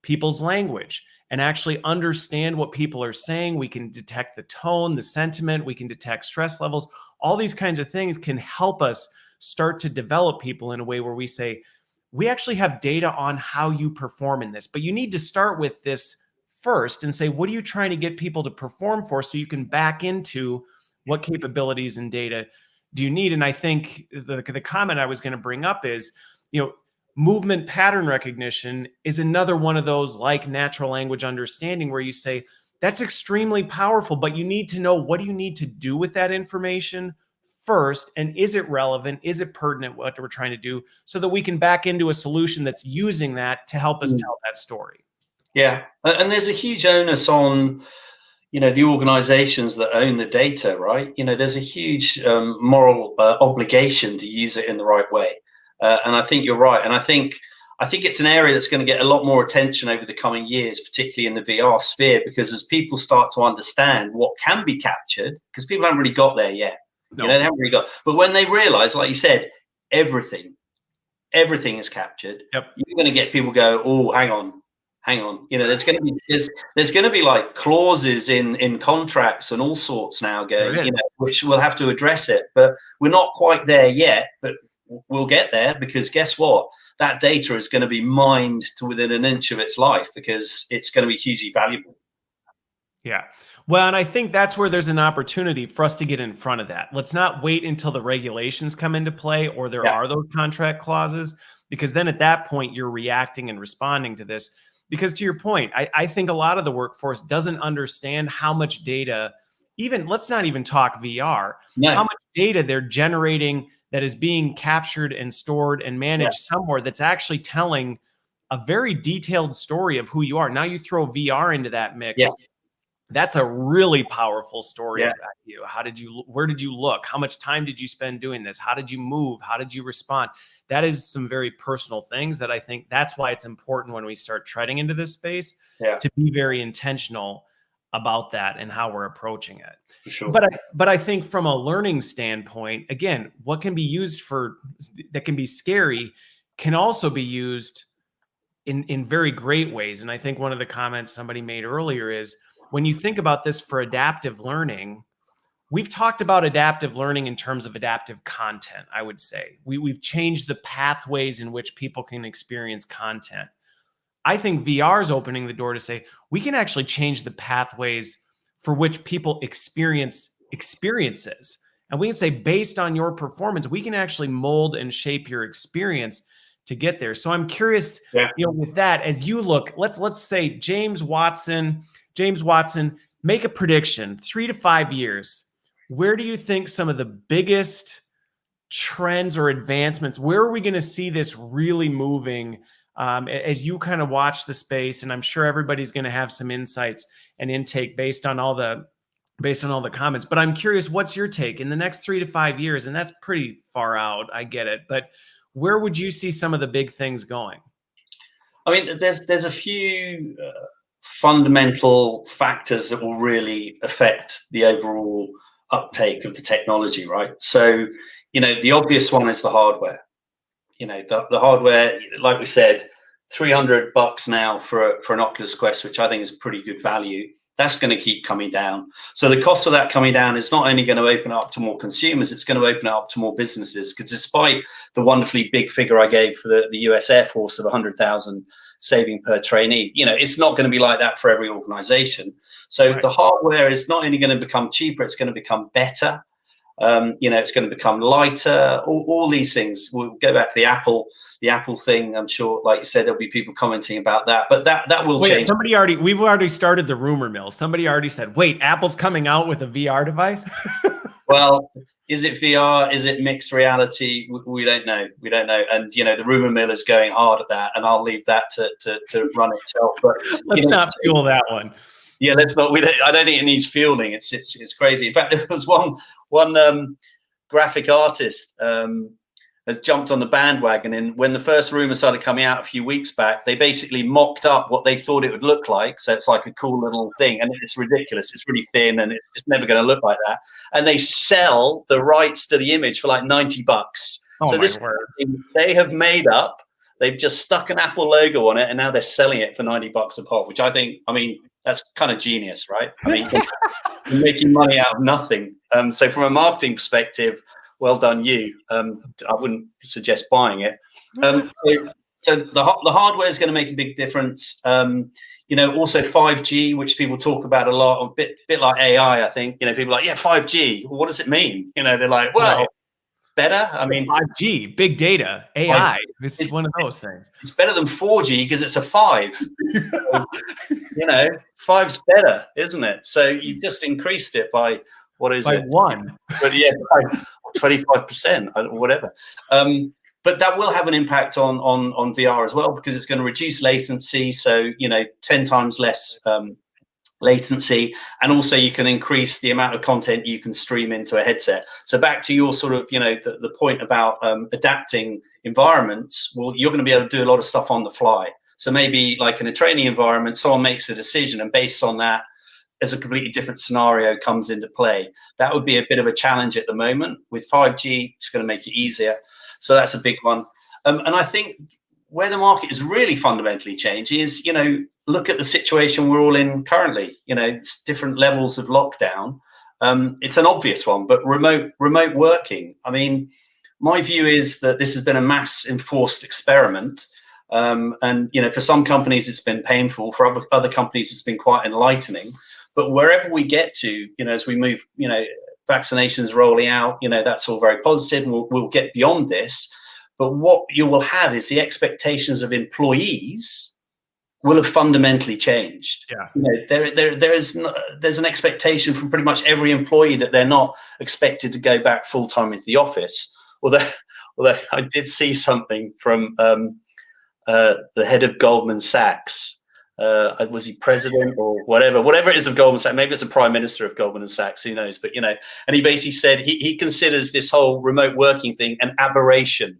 people's language and actually understand what people are saying. We can detect the tone, the sentiment, we can detect stress levels. All these kinds of things can help us start to develop people in a way where we say, we actually have data on how you perform in this, but you need to start with this first and say, what are you trying to get people to perform for, so you can back into what capabilities and data do you need. And I think the comment I was going to bring up is, movement pattern recognition is another one of those, like natural language understanding, where you say, that's extremely powerful, but you need to know, what do you need to do with that information first? And is it relevant? Is it pertinent, what we're trying to do, so that we can back into a solution that's using that to help us tell that story? Yeah. And there's a huge onus on, the organizations that own the data, right? There's a huge moral obligation to use it in the right way. And I think you're right. And I think it's an area that's going to get a lot more attention over the coming years, particularly in the VR sphere, because as people start to understand what can be captured, because people haven't really got there yet. No. They haven't really got. But when they realize, like you said, everything is captured, you're going to get people go, oh, hang on. There's going to be like clauses in contracts and all sorts now going, which we'll have to address it. But we're not quite there yet, but we'll get there, because guess what? That data is going to be mined to within an inch of its life, because it's going to be hugely valuable. Yeah. Well, and I think that's where there's an opportunity for us to get in front of that. Let's not wait until the regulations come into play, or there are those contract clauses, because then at that point you're reacting and responding to this. Because to your point, I think a lot of the workforce doesn't understand how much data, let's not even talk VR, how much data they're generating that is being captured and stored and managed somewhere, that's actually telling a very detailed story of who you are. Now you throw VR into that mix. That's a really powerful story about you. Where did you look? How much time did you spend doing this? How did you move? How did you respond? That is some very personal things that I think that's why it's important, when we start treading into this space, to be very intentional about that and how we're approaching it. For sure. But I think from a learning standpoint, again, what can be used that can be scary can also be used in very great ways. And I think one of the comments somebody made earlier is, when you think about this for adaptive learning, we've talked about adaptive learning in terms of adaptive content, I would say. We've changed the pathways in which people can experience content. I think VR is opening the door to say, we can actually change the pathways for which people experience experiences. And we can say, based on your performance, we can actually mold and shape your experience to get there. So I'm curious, with that, as you look, let's say James Watson, make a prediction, 3 to 5 years. Where do you think some of the biggest trends or advancements, where are we going to see this really moving as you kind of watch the space? And I'm sure everybody's going to have some insights and intake based on all the comments, but I'm curious, what's your take in the next 3 to 5 years? And that's pretty far out. I get it. But where would you see some of the big things going? I mean, there's a few fundamental factors that will really affect the overall uptake of the technology, right? So, the obvious one is the hardware. The hardware, like we said, $300 now for an Oculus Quest, which I think is pretty good value. That's going to keep coming down. So the cost of that coming down is not only going to open up to more consumers, it's going to open up to more businesses. Because despite the wonderfully big figure I gave for the US Air Force of 100,000 saving per trainee, it's not going to be like that for every organization. So the hardware is not only going to become cheaper, it's going to become better. It's going to become lighter. All these things. We'll go back to the Apple thing. I'm sure, like you said, there'll be people commenting about that. But that will change. We've already started the rumor mill. Somebody already said, "Wait, Apple's coming out with a VR device." Well, is it VR? Is it mixed reality? We don't know. And the rumor mill is going hard at that, and I'll leave that to run itself. But let's not fuel that one. Yeah, let's not. I don't think it needs fueling. It's crazy. In fact, there was one graphic artist has jumped on the bandwagon, and when the first rumor started coming out a few weeks back, they basically mocked up what they thought it would look like. So it's like a cool little thing, and it's ridiculous. It's really thin, and it's just never going to look like that. And they sell the rights to the image for like $90. Oh, so this thing they have made up. They've just stuck an Apple logo on it, and now they're selling it for $90 a pop, which I mean, that's kind of genius, right? I mean, you're making money out of nothing. So from a marketing perspective, well done you. I wouldn't suggest buying it. So the hardware is going to make a big difference. Also 5G, which people talk about a lot, a bit like AI, I think. People are like, yeah, 5G. Well, what does it mean? They're like, well, better. I mean, 5G, big data, AI. It's one of those things. It's better than 4G because it's a 5. So, 5's better, isn't it? So you've just increased it by by 1. But yeah, 25% or whatever. But that will have an impact on VR as well, because it's going to reduce latency. So 10 times less latency, and also you can increase the amount of content you can stream into a headset. So back to your sort of the point about adapting environments. Well, you're going to be able to do a lot of stuff on the fly. So maybe like in a training environment, someone makes a decision, and based on that, as a completely different scenario comes into play. That would be a bit of a challenge at the moment. With 5G, it's going to make it easier. So that's a big one. And I think where the market is really fundamentally changing is, look at the situation we're all in currently. It's different levels of lockdown. It's an obvious one, but remote working. I mean, my view is that this has been a mass enforced experiment. And for some companies, it's been painful. For other companies, it's been quite enlightening. But wherever we get to, as we move, vaccinations rolling out, that's all very positive, and we'll get beyond this. But what you will have is the expectations of employees will have fundamentally changed. Yeah. There's an expectation from pretty much every employee that they're not expected to go back full time into the office. Although I did see something from the head of Goldman Sachs. Was he president or whatever it is of Goldman Sachs? Maybe it's the prime minister of Goldman Sachs, who knows? But and he basically said he considers this whole remote working thing an aberration.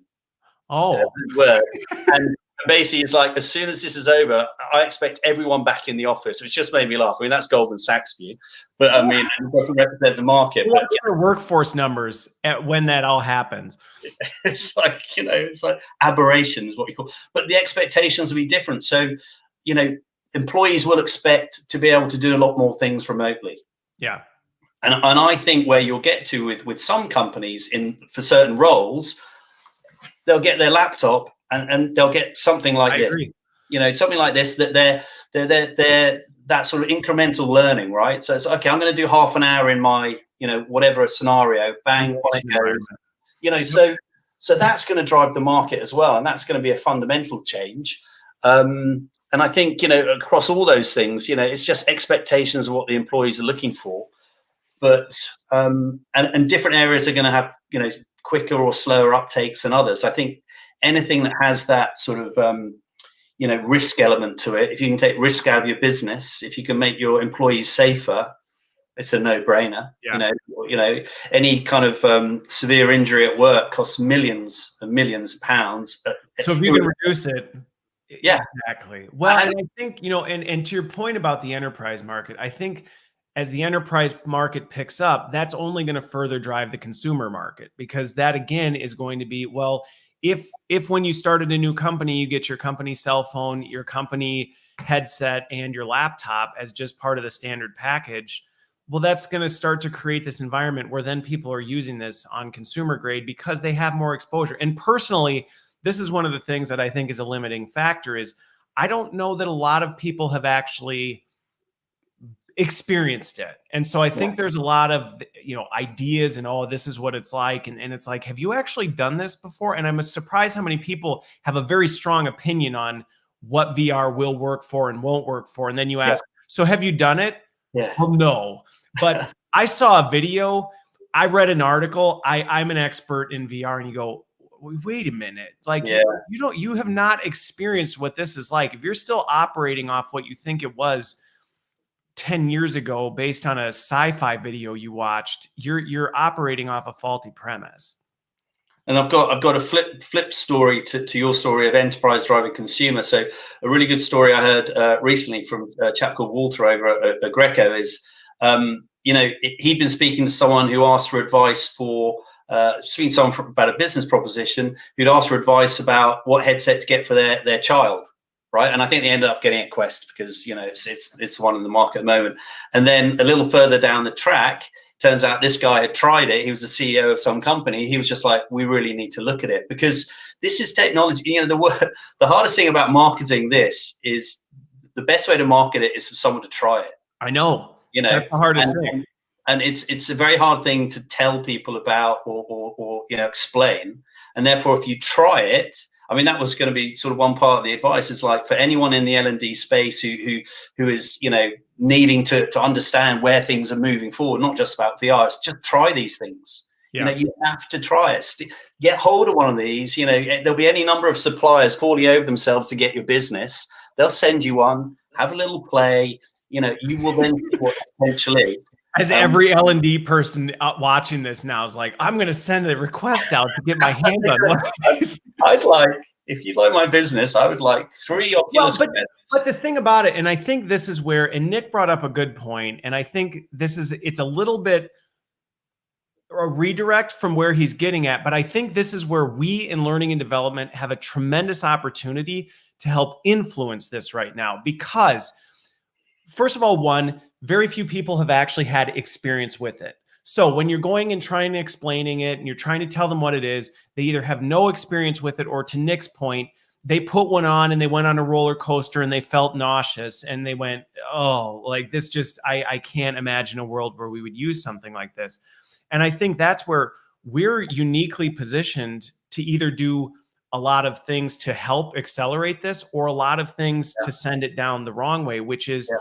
And basically it's like, as soon as this is over, I expect everyone back in the office, which just made me laugh. I mean, that's Goldman Sachs' view, but I mean, it doesn't represent the market. What's your workforce numbers when that all happens? It's like aberration is what we call. But the expectations will be different. So employees will expect to be able to do a lot more things remotely. Yeah. And I think where you'll get to with some companies for certain roles, they'll get their laptop and they'll get something like this. Agree. Something like this, that they're that sort of incremental learning, right? So it's okay, I'm going to do half an hour in my whatever a scenario, bang, on it goes. So that's going to drive the market as well, and that's going to be a fundamental change. And I think across all those things, it's just expectations of what the employees are looking for. But and different areas are going to have quicker or slower uptakes than others. I think anything that has that sort of risk element to it, if you can take risk out of your business, if you can make your employees safer, it's a no-brainer. Any kind of severe injury at work costs millions and millions of pounds. So if you can reduce it, yeah, exactly. Well, and I think and to your point about the enterprise market, I think as the enterprise market picks up, that's only going to further drive the consumer market, because that again is going to be, well, if when you started a new company, you get your company cell phone, your company headset, and your laptop as just part of the standard package, well, that's going to start to create this environment where then people are using this on consumer grade because they have more exposure. And personally, this is one of the things that I think is a limiting factor is I don't know that a lot of people have actually experienced it. And so I think there's a lot of, ideas and, oh, this is what it's like. And it's like, have you actually done this before? And I'm surprised how many people have a very strong opinion on what VR will work for and won't work for. And then you ask, so have you done it? Yeah. Well, no, but I saw a video. I read an article. I'm an expert in VR, and you go, wait a minute. Like you have not experienced what this is like. If you're still operating off what you think it was 10 years ago based on a sci-fi video you watched, you're operating off a faulty premise. And I've got a flip story to your story of enterprise driving consumer. So a really good story I heard recently from a chap called Walter over at Greco is, he'd been speaking to someone who asked for advice speaking to someone about a business proposition who'd asked for advice about what headset to get for their child. Right. And I think they ended up getting a Quest because, it's the one in the market at the moment. And then a little further down the track, turns out this guy had tried it. He was the CEO of some company. He was just like, we really need to look at it because this is technology. The hardest thing about marketing this is the best way to market it is for someone to try it. I know. That's the hardest thing. And it's a very hard thing to tell people about or explain. And therefore, if you try it, I mean, that was going to be sort of one part of the advice is like for anyone in the L&D space who is, needing to understand where things are moving forward, not just about VR, it's just try these things. Yeah. You have to try it. Get hold of one of these. There'll be any number of suppliers falling over themselves to get your business. They'll send you one, have a little play. You will then see what potentially. As every L&D person watching this now is like, I'm going to send a request out to get my hands on one of these. If you'd like my business, I would like 3 Oculus. But the thing about it, and I think this is where, and Nick brought up a good point, and I think it's a little bit a redirect from where he's getting at, but I think this is where we in learning and development have a tremendous opportunity to help influence this right now. Because first of all, very few people have actually had experience with it. So when you're going and trying to explaining it and you're trying to tell them what it is, they either have no experience with it, or to Nick's point, they put one on and they went on a roller coaster and they felt nauseous and they went, oh, like this just, I can't imagine a world where we would use something like this. And I think that's where we're uniquely positioned to either do a lot of things to help accelerate this or a lot of things to send it down the wrong way, which is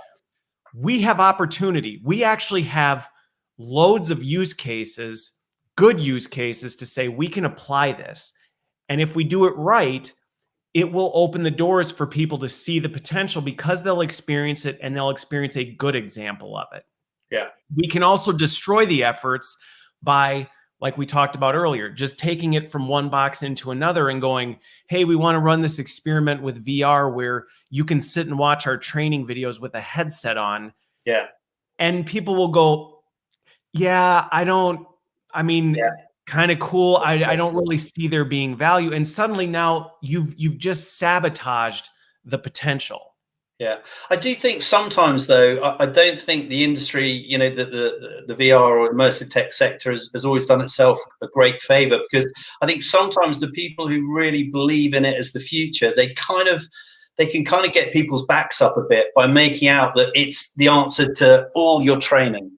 we have opportunity. We actually have loads of use cases, good use cases to say we can apply this. And if we do it right, it will open the doors for people to see the potential because they'll experience it and they'll experience a good example of it. Yeah. We can also destroy the efforts by, like we talked about earlier, just taking it from one box into another and going, hey, we want to run this experiment with VR where you can sit and watch our training videos with a headset on. Yeah. And people will go, kind of cool. I don't really see there being value. And suddenly now you've just sabotaged the potential. Yeah, I do think sometimes, though, I don't think the industry, the VR or immersive tech sector has always done itself a great favor, because I think sometimes the people who really believe in it as the future, they can kind of get people's backs up a bit by making out that it's the answer to all your training.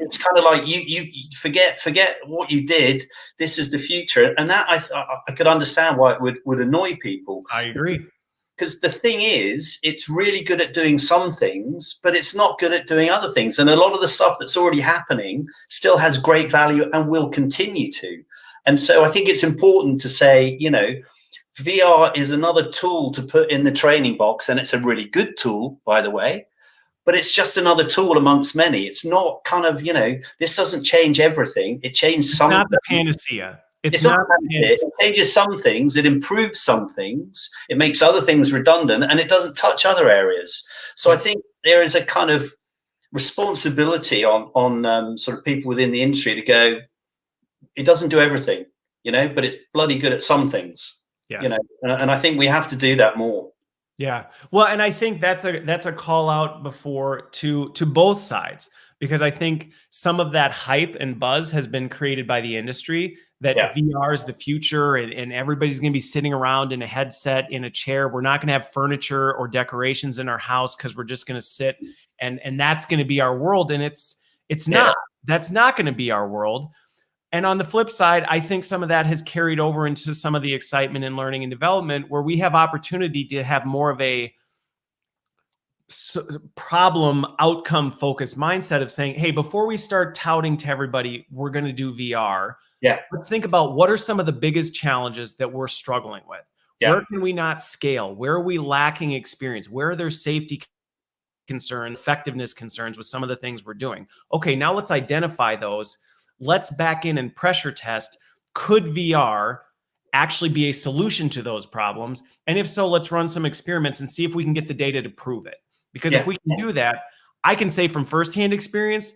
it's kind of like you forget what you did. This is the future, and that I could understand why it would annoy people. I agree. Because the thing is, it's really good at doing some things, but it's not good at doing other things. And a lot of the stuff that's already happening still has great value and will continue to. And so I think it's important to say, VR is another tool to put in the training box, and it's a really good tool, by the way, but it's just another tool amongst many. It's not kind of, this doesn't change everything. It changes some. Not the panacea. It's not it changes some things, it improves some things, it makes other things redundant, and it doesn't touch other areas. So I think there is a kind of responsibility on sort of people within the industry to go, it doesn't do everything, but it's bloody good at some things. Yes. And I think we have to do that more. Yeah. Well, and I think that's a call out before to both sides, because I think some of that hype and buzz has been created by the industry that VR is the future and everybody's going to be sitting around in a headset in a chair. We're not going to have furniture or decorations in our house because we're just going to sit and that's going to be our world. And it's not. That's not going to be our world. And on the flip side, I think some of that has carried over into some of the excitement in learning and development, where we have opportunity to have more of a problem outcome focused mindset of saying, hey, before we start touting to everybody, we're going to do VR. Let's think about what are some of the biggest challenges that we're struggling with. Where can we not scale? Where are we lacking experience? Where are there safety concerns, effectiveness concerns with some of the things we're doing? Okay, now let's identify those. Let's back in and pressure test. Could VR actually be a solution to those problems? And if so, let's run some experiments and see if we can get the data to prove it. Because if we can do that, I can say from firsthand experience,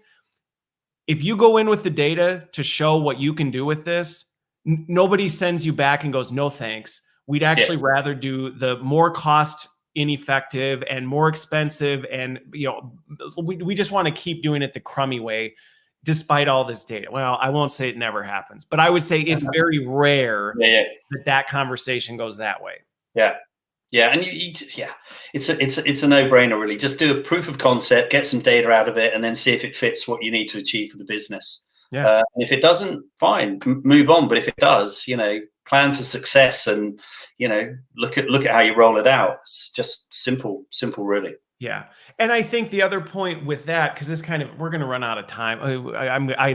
if you go in with the data to show what you can do with this, nobody sends you back and goes, no, thanks. We'd actually rather do the more cost ineffective and more expensive. And, we just want to keep doing it the crummy way, despite all this data. Well, I won't say it never happens, but I would say it's very rare that conversation goes that way. Yeah, and it's a no-brainer, really. Just do a proof of concept, get some data out of it, and then see if it fits what you need to achieve for the business. And if it doesn't, fine, move on. But if it does, plan for success, and look at how you roll it out. It's just simple, really. Yeah. And I think the other point with that, because this we're going to run out of time.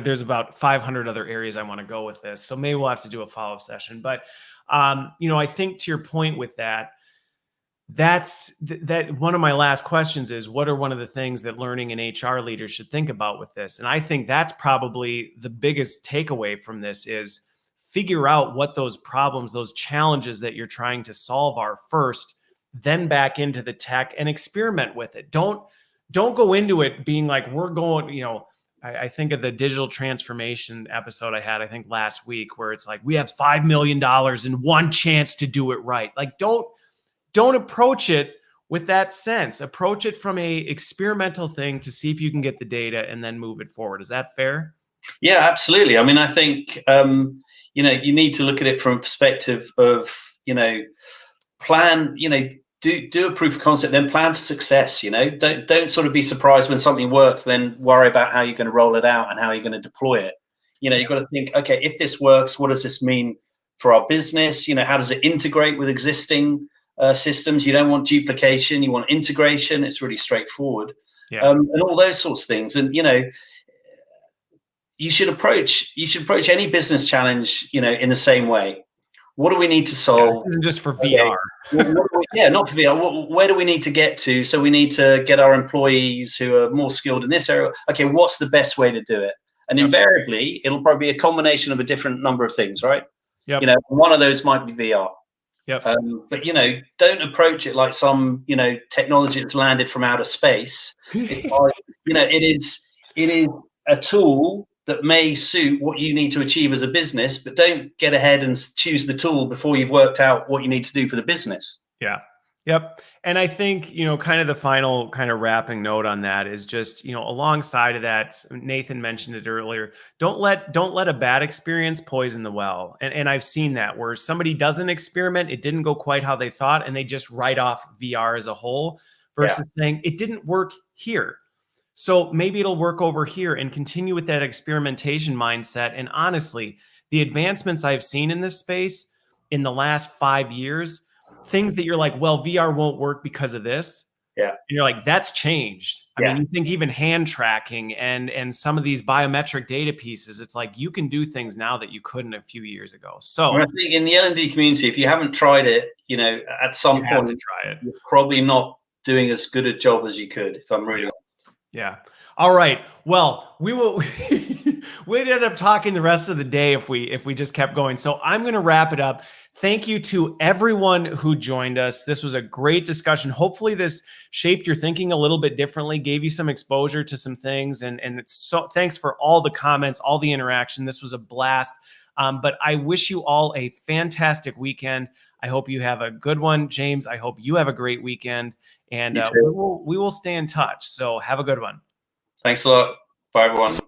There's about 500 other areas I want to go with this. So maybe we'll have to do a follow-up session. But, I think to your point with that, that's one of my last questions is, what are one of the things that learning and HR leaders should think about with this? And I think that's probably the biggest takeaway from this is figure out what those problems, those challenges that you're trying to solve are first, then back into the tech and experiment with it. Don't go into it being like, we're going, I think of the digital transformation episode I had, I think last week, where it's like, we have $5 million and one chance to do it right. Like, don't approach it with that sense. Approach it from a experimental thing to see if you can get the data and then move it forward. Is that fair? Yeah, absolutely. I mean, I think, you need to look at it from a perspective of, plan, do a proof of concept, then plan for success. Don't sort of be surprised when something works, then worry about how you're going to roll it out and how you're going to deploy it. You've got to think, okay, if this works, what does this mean for our business? How does it integrate with existing systems? You don't want duplication, you want integration. It's really straightforward. And all those sorts of things. And you should approach any business challenge in the same way. What do we need to solve? This isn't just for VR. Not for VR. Where do we need to get to? So we need to get our employees who are more skilled in this area. Okay, what's the best way to do it? And invariably, it'll probably be a combination of a different number of things, right? One of those might be VR. But don't approach it like some technology that's landed from outer space. It is a tool that may suit what you need to achieve as a business, but don't get ahead and choose the tool before you've worked out what you need to do for the business. Yep. And I think, kind of the final kind of wrapping note on that is just, alongside of that, Nathan mentioned it earlier, don't let a bad experience poison the well. And I've seen that where somebody does an experiment, it didn't go quite how they thought, and they just write off VR as a whole versus saying it didn't work here. So maybe it'll work over here, and continue with that experimentation mindset. And honestly, the advancements I've seen in this space in the last 5 years, things that you're like, well, VR won't work because of this. Yeah. And you're like, that's changed. I mean, you think even hand tracking and some of these biometric data pieces, it's like you can do things now that you couldn't a few years ago. So I think in the L&D community, if you haven't tried it, you know, at some point, try it. You're probably not doing as good a job as you could, if I'm really honest. Yeah. All right. Well, we will we'd end up talking the rest of the day if we just kept going. So I'm going to wrap it up. Thank you to everyone who joined us. This was a great discussion. Hopefully this shaped your thinking a little bit differently, gave you some exposure to some things. And it's so thanks for all the comments, all the interaction. This was a blast. But I wish you all a fantastic weekend. I hope you have a good one. James, I hope you have a great weekend. And we will stay in touch. So have a good one. Thanks a lot. Bye, everyone.